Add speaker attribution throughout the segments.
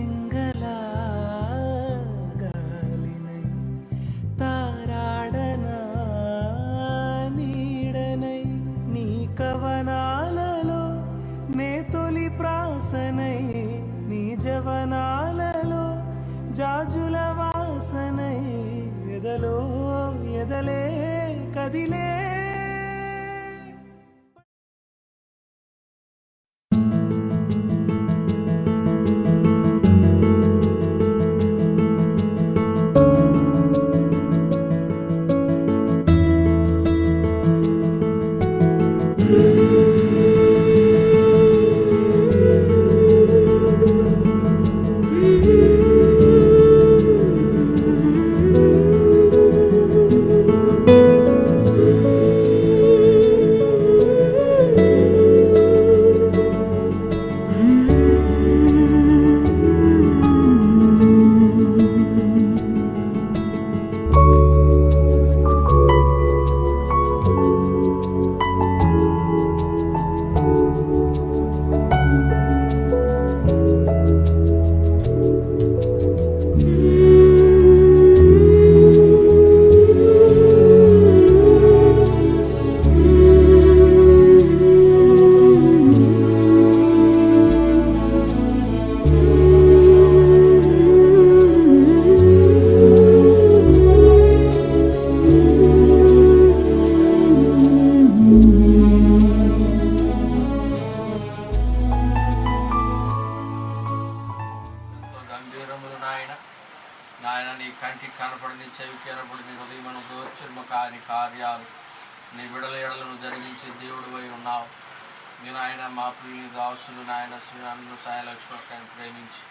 Speaker 1: పింగళా గాలినై తారాడనా నీడనై నీ కవనాలలో నే తొలి ప్రాసనై నీ జవనాలలో జాజుల వాసనై ఎదలో ఎదలే కదిలే
Speaker 2: నాయన నీ కంటికి కనపడి చెవికి కనపడి నీ హృదయమును దోర్చర్మ కాని కార్యాలు నీ విడల ఎడలను జరిగించే దేవుడు అయి ఉన్నావు. మీ నాయన మా ప్రియుని దాసులు నాయన శ్రీ అన్ను సాయలక్ష్మణ్ ప్రేమించి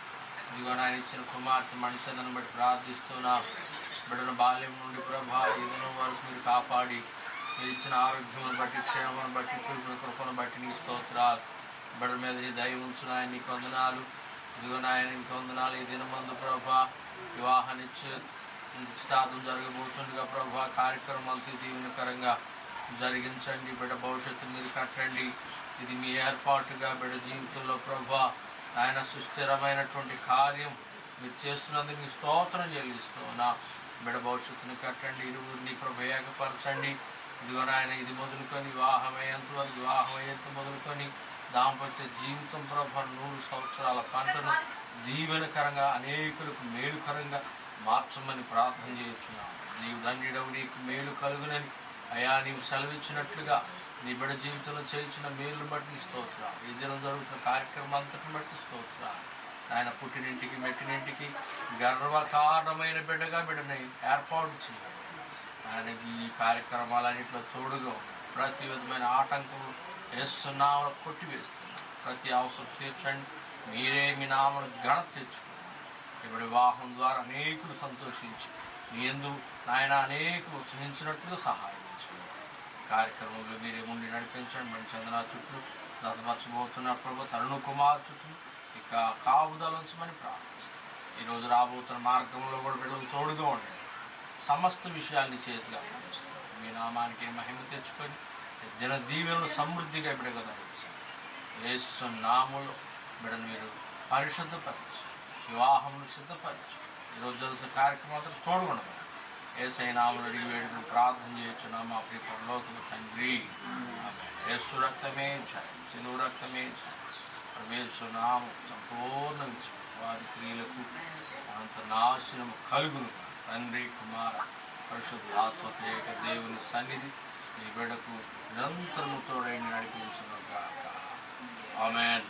Speaker 2: ఇదిగో నాయన ఇచ్చిన కుమార్తె మనిషిని బట్టి ప్రార్థిస్తున్నాం. బిడ్డను బాల్యం నుండి ప్రభా ఇదను వరకు మీరు కాపాడి మీరు ఇచ్చిన ఆరోగ్యమును బట్టి క్షేమను బట్టి చూపిన కృపను బట్టి నీ స్తోత్రాలు. బిడ్డ మీద నీ దయ ఉంచు నాయన నీకు వందనాలు. ఇదిగో నాయన నీకు వందనాలు. ఈ దినమందు ప్రభా వివాహ నిశ్చితార్థం జరగబోతుండగా ప్రభా కార్యక్రమాలతో దీవెనకరంగా జరిగించండి. బిడ్డ భవిష్యత్తు మీరు కట్టండి. ఇది మీ ఏర్పాటుగా బిడ్డ జీవితంలో ప్రభా ఆయన సుస్థిరమైనటువంటి కార్యం మీరు చేస్తున్నందుకు మీ స్తోత్రం చెల్లిస్తున్నా. బిడ్డ భవిష్యత్తుని కట్టండి. ఇరువురిని ప్రభు ఏకపరచండి. ఇదిగో నాయన ఇది మొదలుకొని వివాహమయ్యేంత మొదలుకొని దాంపత్య జీవితం ప్రభా 100 సంవత్సరాల పంటను దీవెనకరంగా అనేకులకు మేలుకరంగా మార్చమని ప్రార్థన చేస్తున్నాం. నీవు ధన్యుడవు, నీకు మేలు కలుగునని అయా నీవు సెలవిచ్చినట్లుగా నీ బిడ్డ జీవితంలో చేయించిన మేలును బట్టి స్తోత్రాలు. ఈ దినం జరుగుతున్న కార్యక్రమం అంతటిని బట్టి స్తోత్రాలు. ఆయన పుట్టినింటికి మెట్టినింటికి గర్వకారణమైన బిడ్డగా బిడ్డని ఏర్పాటు చేయాలి. ఆయనకి ఈ కార్యక్రమాలన్నింటిలో తోడుగా ప్రతి విధమైన ఆటంకం యేసునామములో కొట్టివేస్తున్నాం. ప్రతి అవసరం తీర్చండి. మీరే మీ నామను ఘనత తెచ్చుకోండి. ఇప్పుడు వివాహం ద్వారా అనేకులు సంతోషించి మీ యందు నాయన అనేకులు ఉత్సహించినట్లుగా సహాయం చేయండి. కార్యక్రమంలో మీరే ముందు నడిపించండి. మన చందన చుట్టూ దతమర్చబోతున్న ప్రభు తరుణ్ కుమార్ చుట్టూ ఇక కాపుదల ఉంచమని ప్రార్థిస్తాం. ఈరోజు రాబోతున్న మార్గంలో కూడా బిడ్డలు తోడుగా ఉండండి. సమస్త విషయాన్ని చేతిగా అప్పగిస్తాం. మీ నామానికి మహిమ తెచ్చుకొని దిన దీవెనలు సమృద్ధిగా బిడ్డగా ధరించండి. యేసు నామములో బిడ్డను మీరు పరిశుద్ధపరచు, వివాహమును సిద్ధపరచు. ఈరోజు జరుగుతున్న కార్యక్రమాలతో తోడుగుండదు. యేసయ్య నామములో అడిగి వేడుకుని ప్రార్థన చేయొచ్చున్నా మా ప్రియ పరలోకపు తండ్రి. యేసు రక్తమే చాలు, సిలువ రక్తమే చాలు. పరమేశ్వర నామం సంపూర్ణంగా వారి క్రియలకు అంత నాశనం కలుగును. తండ్రి కుమార పరిశుద్ధాత్మ త్రియేక దేవుని సన్నిధి ఈ బిడ్డకు నిరంతరము తోడై నడిపించును గాక. ఆమేన్.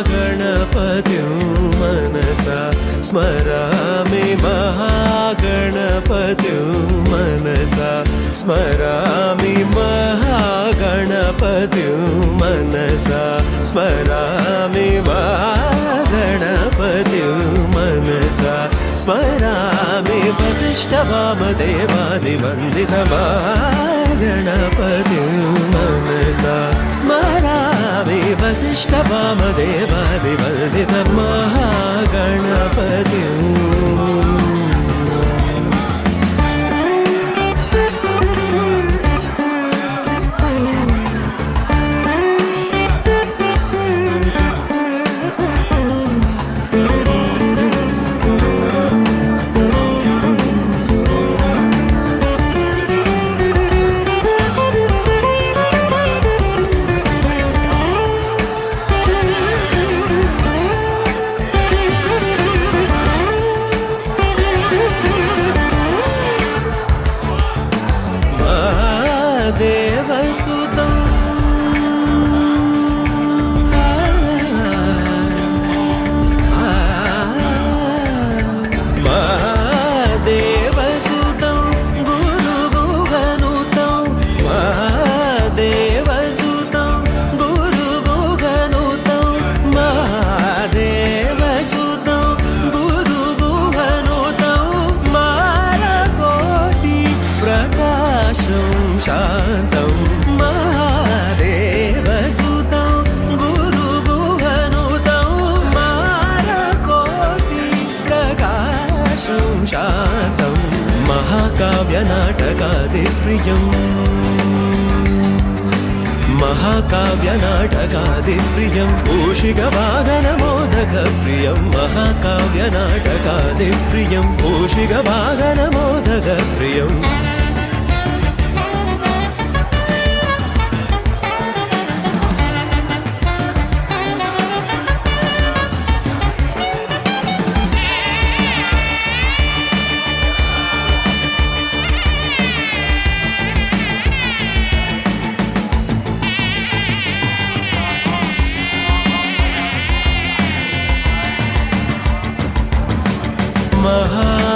Speaker 1: महागणपतिं मनसा स्मरामि महागणपतिं मनसा स्मरामि महागणपतिं मनसा स्मरामि महागणपतिं मनसा स्मरामि वसिष्ठवामदेवादिवन्दितमागणपतिं मनसा स्मरामि वसिष्ठवामदेवादिवन्दितमहागणपतिं देवसुतं महादेवसुतं गुरुगुहनुतं महादेवसुतं गुरुगुहनुतं महादेवसुतं गुरुगुहनुतं मारकोटि प्रकाशं शान्तं महादेवसुतं गुरुगुहनुतं मारकोटि प्रकाशं शान्तं महाकाव्यनाटकादिप्रियम् महाकाव्यनाटकादिप्रियं पूषिकवाहनमोदकप्रियं महाकाव्यनाटकादिप्रियं पूषिकवाहनमोदकप्रियम्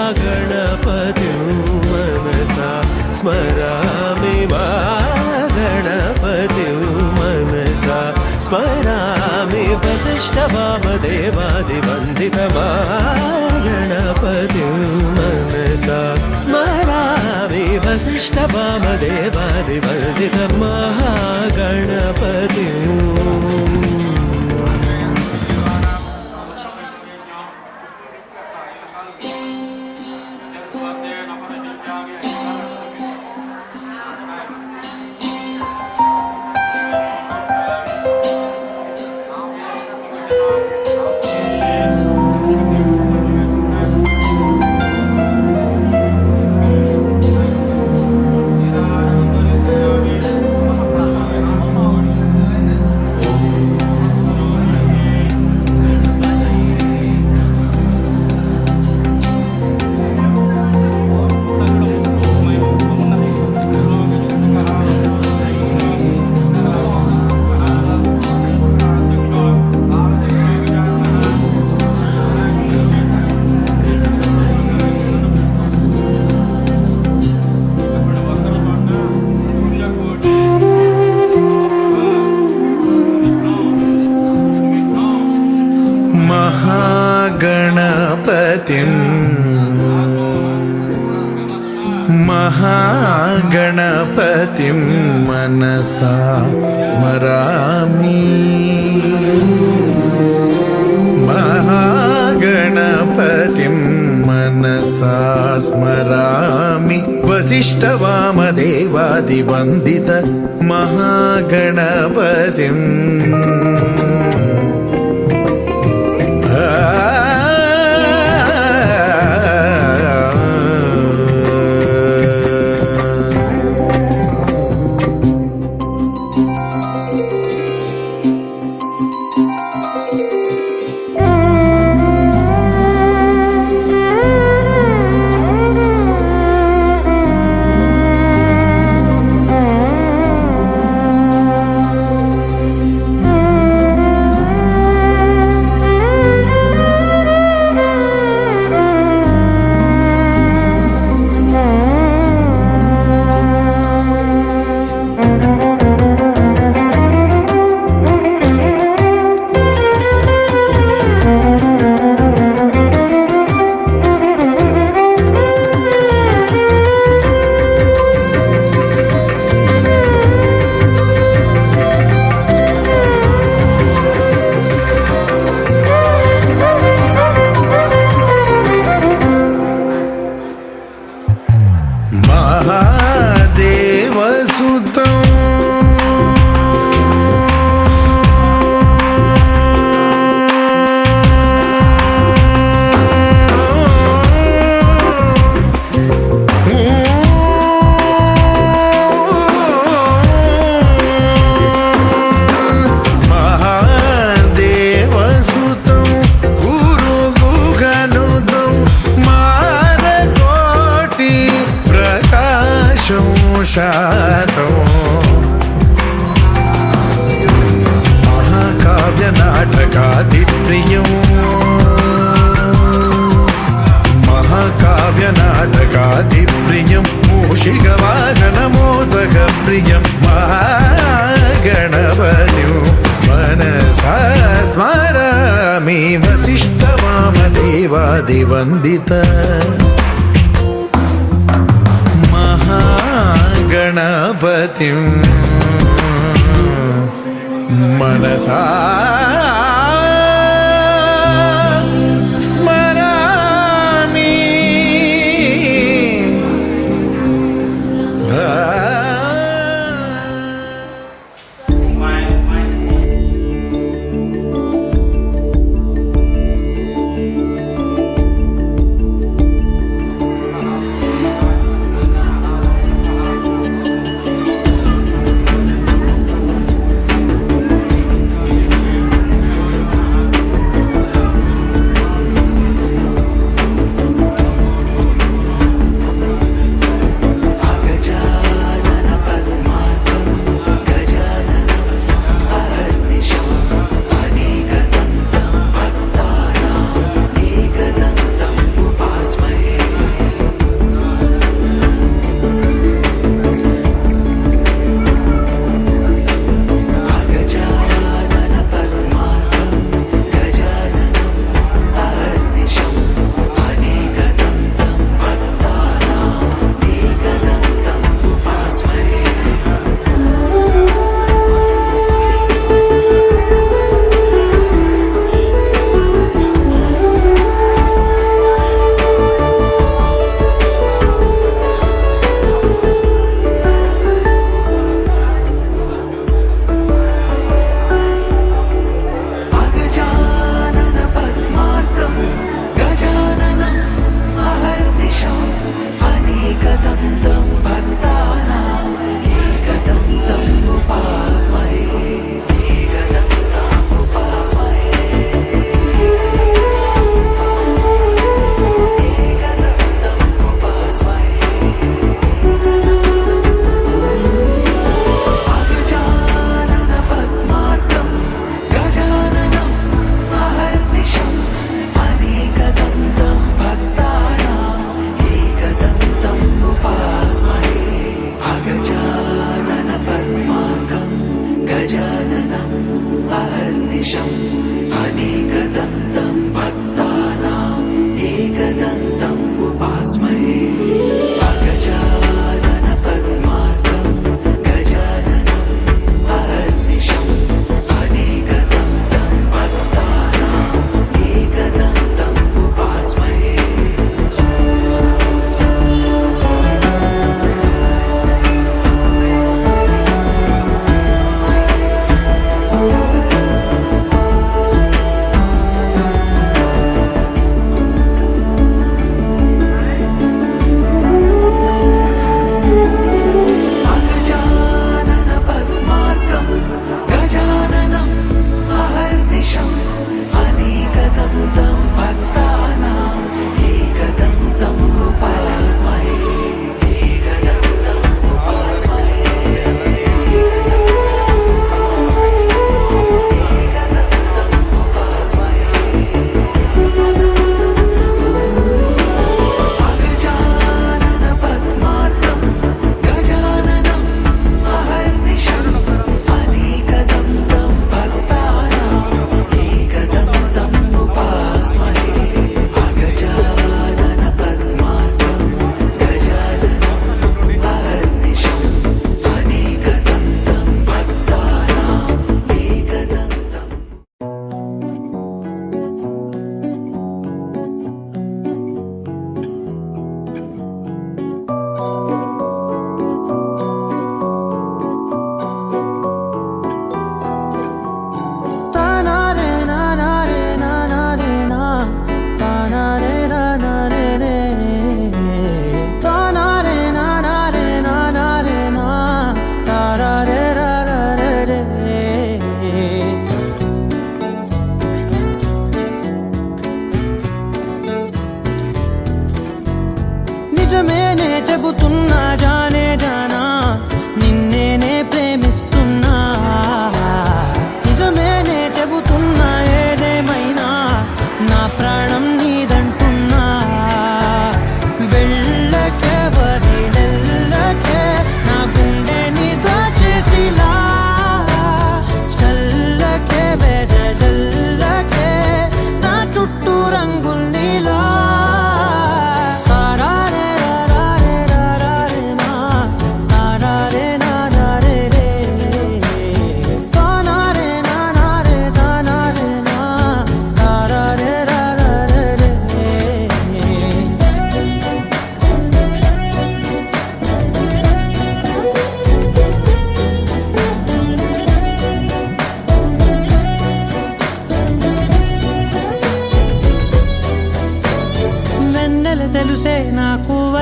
Speaker 1: महागणपतिं मनसा स्मरामि महागणपतिं मनसा स्मरामि वसिष्ठवामदेवादिवन्दितमहागणपतिं मनसा स्मरामि वसिष्ठवामदेवादिवन्दितमहागणपतिम् महागणपतिं मनसा स्मरामि महागणपतिं मनसा स्मरामि वसिष्ठवामदेवादिवन्दित महागणपतिम् महादेवसुतं శాతం మహాకావ్య నాటకాది ప్రియం మహాకావ్య నాటకాది ప్రియం మూషిక వాహన మోదక ప్రియం మహాగణపతిం మనసా స్మరామి వసిష్ఠ వామదేవాదివందిత గణపతిం మనసా స్మరామి.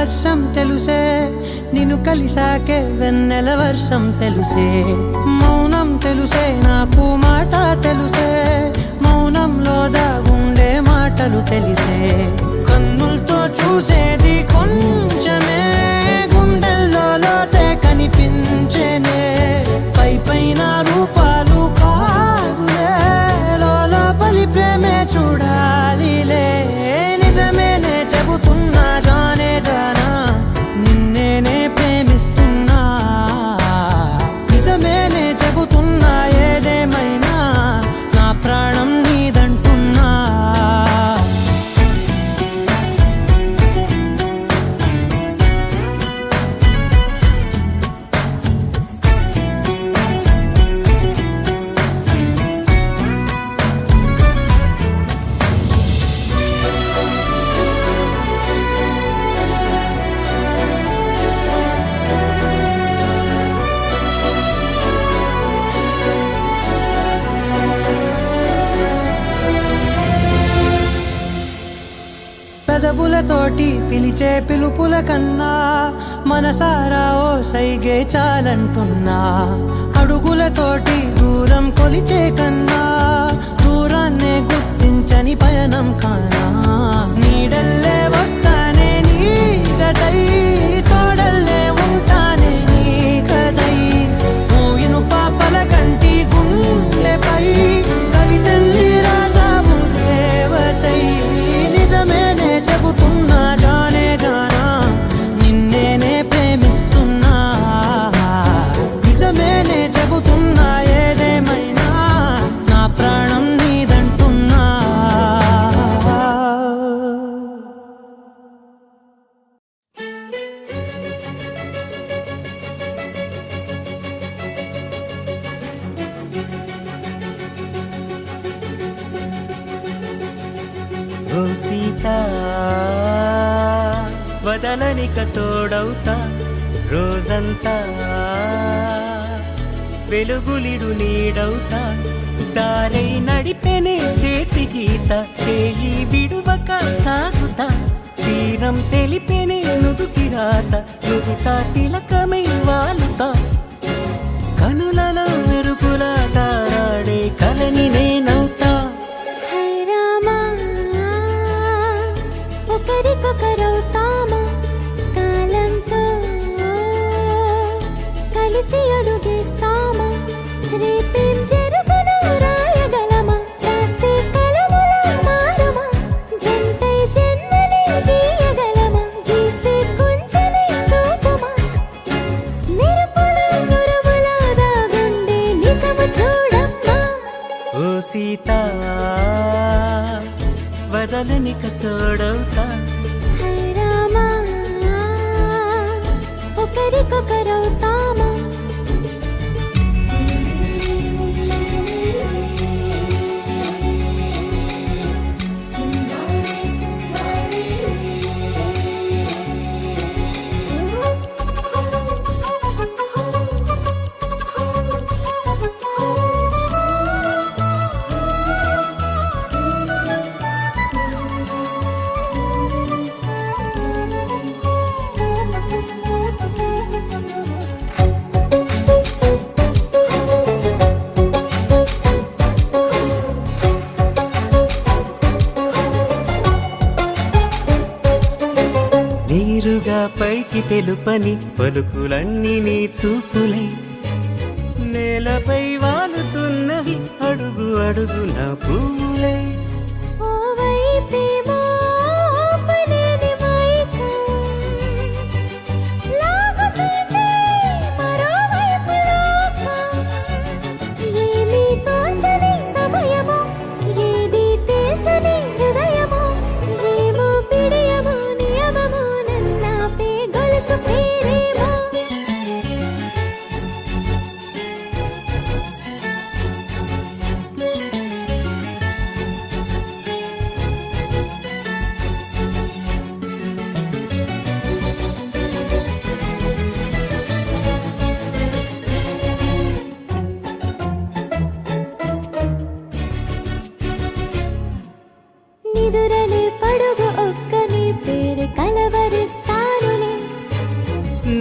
Speaker 3: వర్షం తెలుసే, నిన్ను కలిసాకే వెన్నెల వర్షం తెలుసే. మౌనం తెలుసే నాకు మాట తెలుసే, మౌనంలో దాగుండే మాటలు తెలిసే. కన్నులతో చూసేది కొంచెమే, గుండెల్లో లోతే కనిపించేనే. పై పైన రూపాలు కావులే, లోపలి ప్రేమే చూడాలిలే. నిజమేనే చెబుతున్నా జానే జానా, నిన్నేనే ప్రేమిస్తున్నా. నిజమేనే చెబుతున్నా ఏదేమైనా, నా ప్రాణం నీదంటున్నా. పెదవులతోటి పిలిచే పిలుపుల కన్నా, మనసారా ఓ సైగే చాలంటున్నా. అడుగులతోటి దూరం కొలిచే కన్నా, దూరాన్నే గుర్తించని పయనం కానా. నీడల్లే వస్తానే నీ జతై, తోడల్లే ఉంటానే నీ కదై. మూయిను పాపల కంటి గుండెపై, కవితల్లి రాజావు దేవతై. నిజమేనే చెబుతున్నా జానే జానా, నిన్నేనే ప్రేమిస్తున్నా. నిజమేనే చెబుతున్నా ఏదేమైనా, నా ప్రాణం నీదంటున్నా.
Speaker 4: ఓ సీత వదలనిక తోడవుతా, రోజంతా వెలుగులిడు నీడవుతా. దారై నడిపెనే చేతి గీత, చేయి విడువక సాగుతా. తీరం తెలిపెనే నుదుటి రాత, నుదుట తిలకమై వాలుతా. కనులలో మెరుపులా తారాడే కలని నేనవుతా.
Speaker 5: ఒకరికొకరవుతామా, కాలంతో కలిసి అడుగేస్తామా. రేపేం జరుగునో రాయగలమా, రాసే కలములా మారుమా. జంటై జన్మని గీయగలమా, గీసే కొంచెని చూపుమా. మెరుపుల మురుములా దాగుండే నిజము చూడమ్మా.
Speaker 4: ఓ సీత వదలనిక తోడవుతా.
Speaker 5: హై రామా, ఒకరికొకరవుతామా.
Speaker 4: నీరుగా పైకి తెలుపని పలుకులన్నీ నీ చూపులై, నేలపై వాలుతున్నవి అడుగు అడుగు నా పూలై.
Speaker 5: ఓ వైపేమో ఆపలేని మైకం, లాగుతుంది మరోవైపు లోకం. ఏమీ తోచని సమయమో, ఏది తేల్చని హృదయమో. ఏమో పిడియమో నియమమో, నన్నాపే గొలుసు పేరేమో.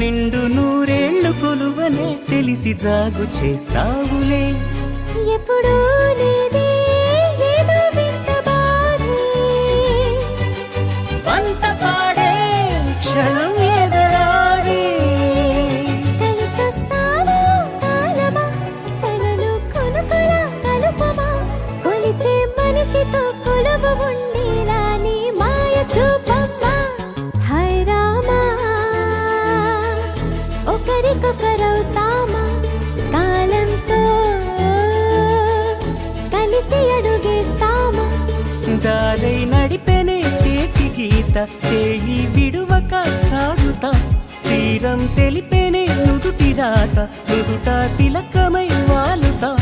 Speaker 4: నిండు నూరేళ్లు కొలువనే తెలిసి జాగు చేస్తావులే.
Speaker 5: ఎప్పుడూ లేదే ఏదో వింత బాధే,
Speaker 4: వంత పాడే క్షణం ఎదరాడే.
Speaker 5: కలిసొస్తావా కాలమా, కలలు కొనుకలా కలుపమా, కొలిచే మనిషితో కొలువు ఉండేలా నీ మాయ చూపమ్మా. హై రామా, ఒకరికొకరవుతామా, కాలంతో కలిసి అడుగేస్తామా.
Speaker 4: దారై నడిపెనే చేతి గీత, చేయి విడువక సాగుతా. తీరం తెలిపెనే నుదుటి రాత, నుదుట తిలకమై వాలుతా.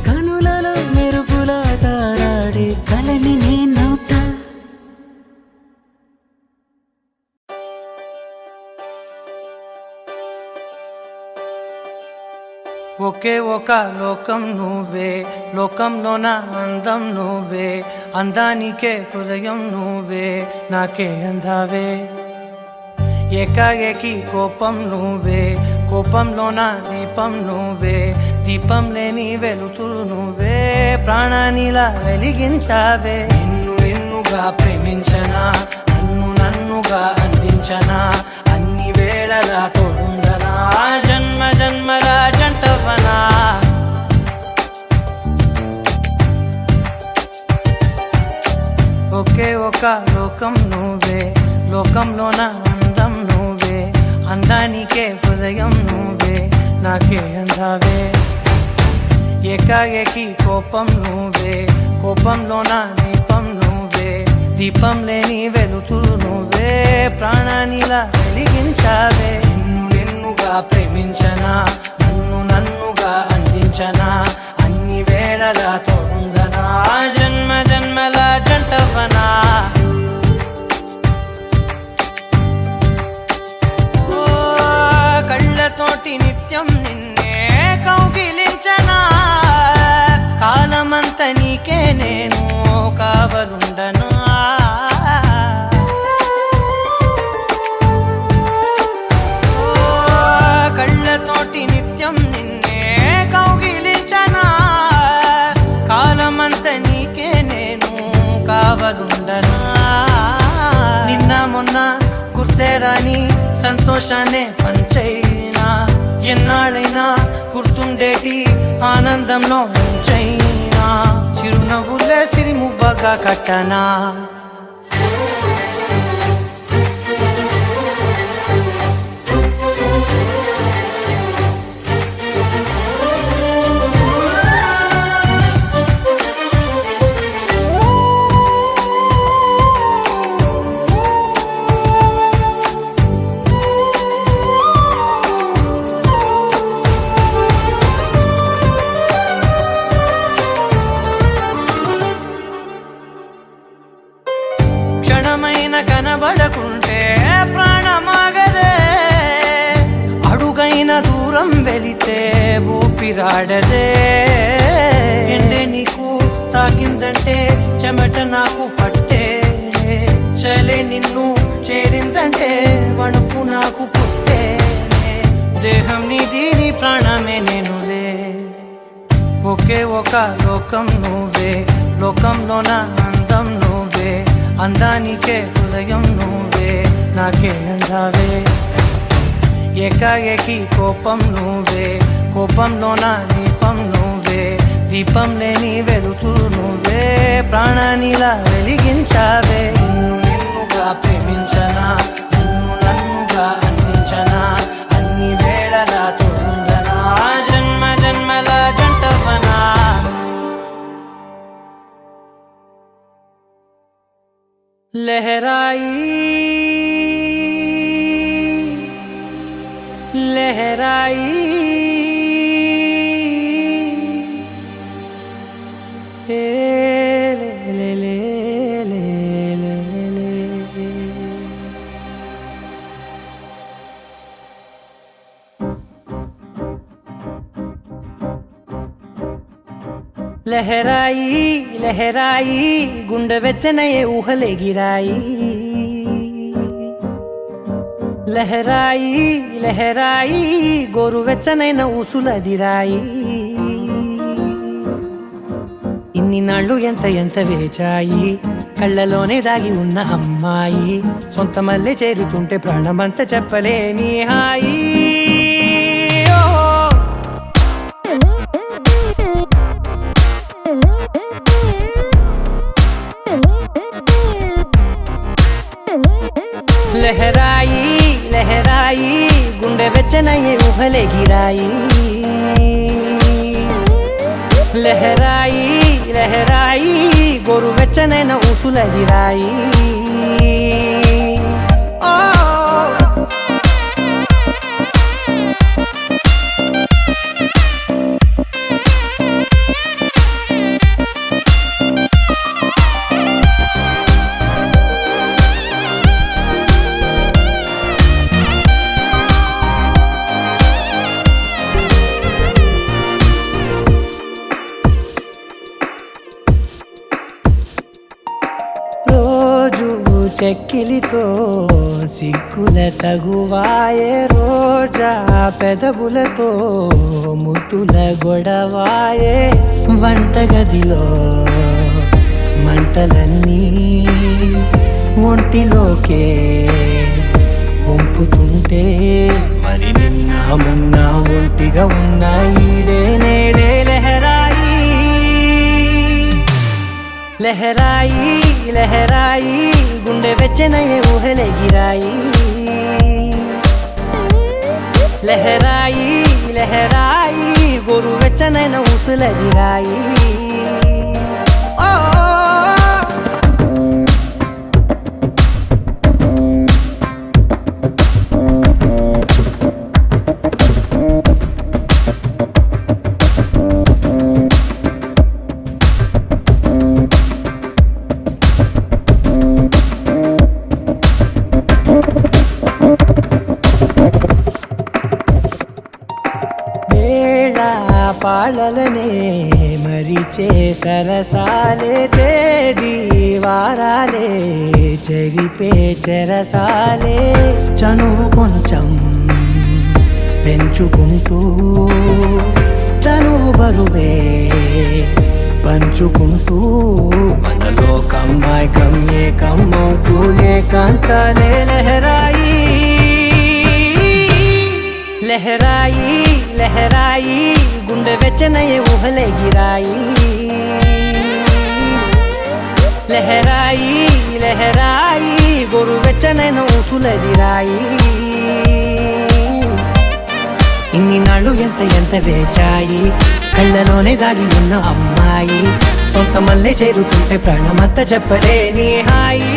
Speaker 4: కనులలో మెరుగులా తారాడే కలని నేనవుతా.
Speaker 3: ఒకే ఒక లోకం నువ్వే, లోకంలోన అందం నువ్వే, అందానికే హృదయం నువ్వే, నాకే అందావే. ఏకాఏకి కోపం నువ్వే, కోపంలోన దీపం నువ్వే, దీపం లేని వెలుతురు నువ్వే, ప్రాణానిలా వెలిగించావే. నిన్ను నిన్నుగా ప్రేమించనా, నన్ను నన్నుగా అందించనా, అన్ని వేళలా తోడుండనా, జన్మ జన్మల జంటవనా. ఒకే ఒక లోకం నువ్వే, లోకంలోన అందం నువ్వే, అందానికే హృదయం నువ్వే, నాకే అందావే. ఏకాఏకి కోపం నువ్వే, కోపంలోన దీపం నువ్వే, దీపం లేని వెలుతురు నువ్వే, ప్రాణానిలా వెలిగించావే. నిన్ను నిన్నుగా ప్రేమించనా, నన్ను నన్నుగా అందించనా, అన్ని వేళలా తోడుందనా, జన్మ జన్మల జంటవనా. ఓ కళ్ళతోటి నిత్యం నిన్నే కౌగిలించనా, కాలమంత నీకే నేను కావలుండనా. కళ్ళతోటి నిత్యం నిన్నే కౌగిలించనా, కాలమంత నీకే నేను కావలుండనా. నిన్న మొన్న గుర్తే రాని సంతోషాన్ని పంచైనా, ఎన్నాళ్ళైనా గుర్తుండేటి ఆనందంలో ముంచైనా, చిరునవ్వులే సిరిమువ్వగా కట్టనా. క్షణమైన కనబడకుంటే ప్రాణమాగదే, అడుగైన దూరం వెళితే ఊపిరాడదే. ఎండే నీకు తాకిందంటే చెమట నాకు పట్టే, చలే నిన్ను చేరిందంటే వణుకు నాకు పుట్టే. దేహం నీది నీ ప్రాణమే నేనులే. ఒకే ఒక లోకం నువ్వే, లోకంలోన అందం నువ్వే, అందానికే హృదయం నువ్వే, నాకే అందావే. ఏకాఏకి కోపం నువ్వే, కోపంలోన దీపం నువ్వే, దీపం లేని వెలుతురు నువ్వే, ప్రాణానిలా వెలిగించావే. నిన్ను నిన్నుగా ప్రేమించనా, నన్ను నన్నుగా అందించనా, అన్ని వేళలా తోడుండనా, జన్మ జన్మల జంటవనా. लहराई लहराई ले ले ले ले ले ले। లహరాయి లహరాయి గుండె వెచ్చనయే ఊహలే గిరాయి. లహరాయి లహరాయి గోరువెచ్చనైన ఊసులదిరాయి ఇన్ని నాళ్ళు ఎంత ఎంత వేచాయి కళ్ళలోనే దాగి ఉన్న అమ్మాయి సొంత మల్లె చేరుతుంటే ప్రాణమంతా చెప్పలేని హాయి లహరాయి లహరాయి గుండె వెచ్చనయ్యే ఊహలెగిరాయి లహరాయి లహరాయి గోరు వెచ్చనైన ఊసులగిరాయి చెక్కిలితో సిగ్గుల తగువాయే రోజా పెదవులతో ముద్దుల గొడవాయే వంటగదిలో మంటలన్నీ ఒంటిలోకే వంపుతుంటే మరి నిన్న మొన్న ఒంటిగా ఉన్న ఈడే నేడే లహరాయి లహరాయి లహరాయి గుండె వెచ్చనయ్యే ఊహలెగిరాయి లహరాయి లహరాయి గోరు వెచ్చనైన ఊసులగిరాయి పాలలనే మరిచే సరసాలే తేదీ వారాలే చెరిపే చెరసాలే చనువు కొంచెం పెంచుకుంటూ తనువు బరువే పంచుకుంటూ మనలో కమ్మాయి కమ్మే కమ్మవుతూ ఏకాంతాలే లహరాయి లహరాయి లహరాయి గుండె వెచ్చనయ్యే ఊహలెగిరాయి లహరాయి లహరాయి గోరు వెచ్చనైన ఊసులదిరాయి ఇన్ని నాళ్ళు ఎంత ఎంత వేచాయి కళ్ళలోనే దాగి ఉన్న అమ్మాయి సొంత మల్లె చేరుతుంటే ప్రాణమంతా చెప్పలేని హాయి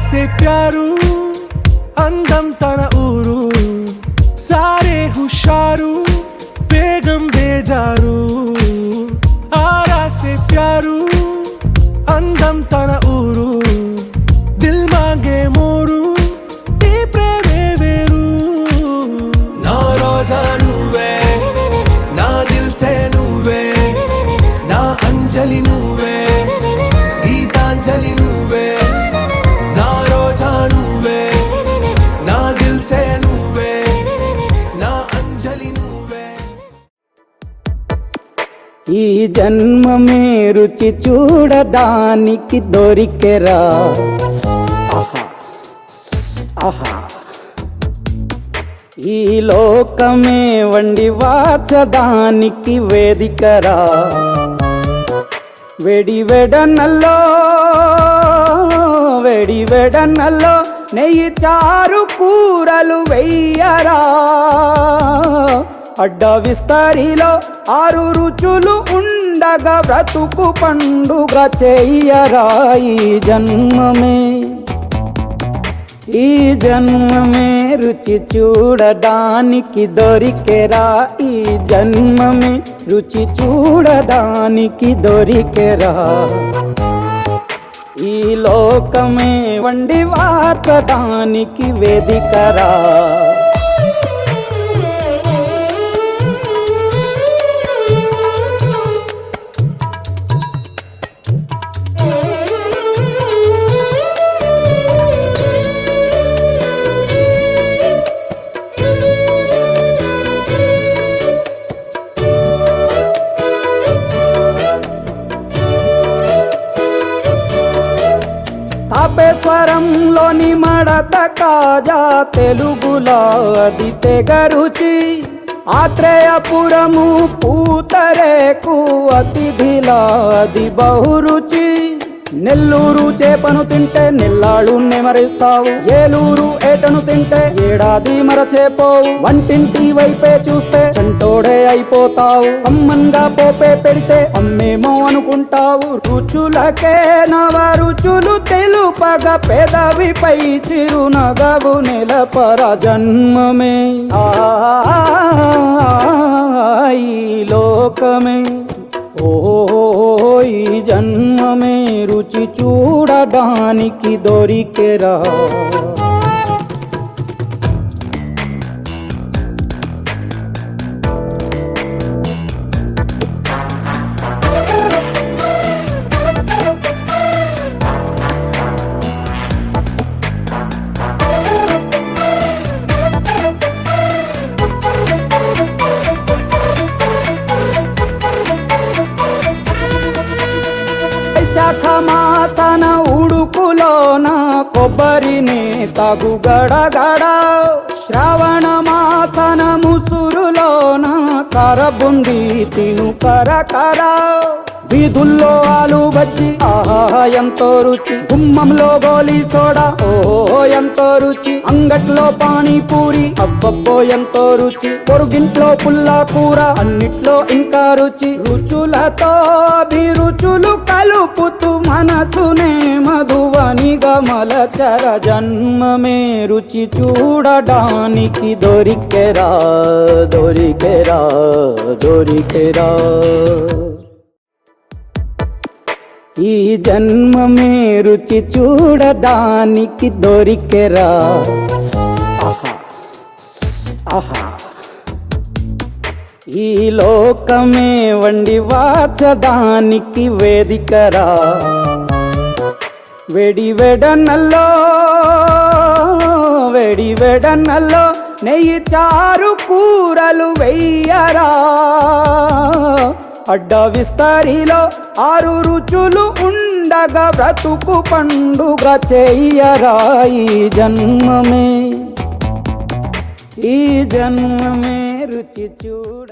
Speaker 6: से प्यारू అందం తన ఊరు సారే హుషారు బేగం బేజారు ఆరా సే ప్యారు అందం తన ఊరు దిల్ మాంగే మోరు ఈ ప్రేమే వేరు నా రోజా నువ్వే నా దిల్ సే నువ్వే నా అంజలి నువ్వే గీతాంజలి నువ్వే
Speaker 7: ఈ జన్మమే రుచి చూడడానికి దొరికెరా ఆహా ఆహా ఈ లోకమే వండి వార్చడానికి వేదికరా వెడి వెడనల్లో నెయ్యి చారు కూరలు వెయ్యరా అడ్డ విస్తరిలో 6 రుచులు ఉండగా బ్రతుకు పండుగ చెయ్యరా ఈ జన్మమే రుచి చూడడానికి దొరికెరా ఈ జన్మమే రుచి చూడడానికి దొరికెరా ఈ లోకమే వండి వార్చడానికి వేదికరా తాపేశ్వరంలోని మడత కాజా తెలుగులో అది తెగ రుచి ఆత్రేయపురము పూతరేకు అతిథిలా అది బహురుచి నెల్లూరు చేపను తింటే నెల్లాళ్ళు నెమరిస్తావు ఏలూరు ఏటను తింటే ఏడాది మరచేపోవు వంటింటి వైపే చూస్తే చంటోడే అయిపోతావు అమ్మంగా పోపే పెడితే అమ్మేమో అనుకుంటావు రుచులకే నవ రుచులు తెలుపగ పెదవిపై చిరునగవు నెలపర జన్మమే ఈ లోకమే ఈ జన్మమే రుచి చూడడానికి దొరికెరా మాసన ఉడుకులోన కొబ్బరిని తగు గడగడ శ్రావణ మాసన ముసురులోన కరబుండి తిను కరకర వీధుల్లో ఆలు బజ్జి ఆహా ఎంతో రుచి గుమ్మంలో గోలీ సోడా ఓహో ఎంతో రుచి అంగట్లో పానీపూరి అబ్బబ్బో ఎంతో రుచి పొరుగింట్లో పుల్లా కూర అన్నిట్లో ఇంకా రుచి రుచులతో అభిరుచులు కలుపుతూ మనసునే మధువనిగా మలచర జన్మమే రుచి చూడడానికి దొరికెరా ఈ జన్మమే రుచి చూడడానికి దొరికెరా ఆహా ఈ లోకమే వండి వార్చడానికి వేదికరా వెడి వెడనల్లో నెయ్యి చారు కూరలు వెయ్యరా అడ్డ విస్తరిలో 6 రుచులు ఉండగా బ్రతుకు పండుగ చెయ్యరా ఈ జన్మమే రుచి చూడ